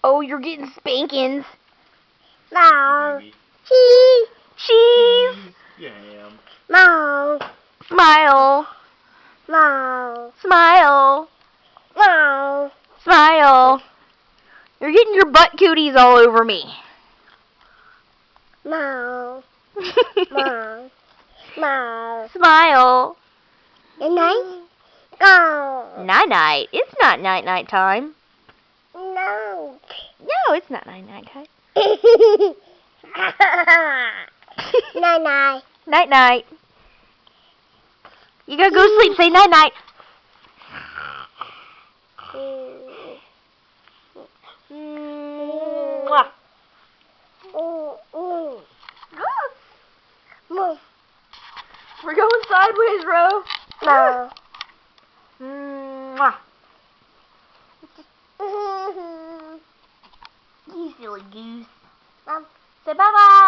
Oh, you're getting spankings. No. Cheese. Cheese. Yeah, I am. No. Smile. No. Smile. No. Smile. You're getting your butt cooties all over me. No. No. No. Smile. Good night. No. Night-night. It's not night-night time. No. No, it's not night-night time. Night night. Night-night. You gotta go to sleep. Say night-night. Mwah. We're going sideways, Ro. No. Mwah. You silly goose. Mom. Say bye-bye.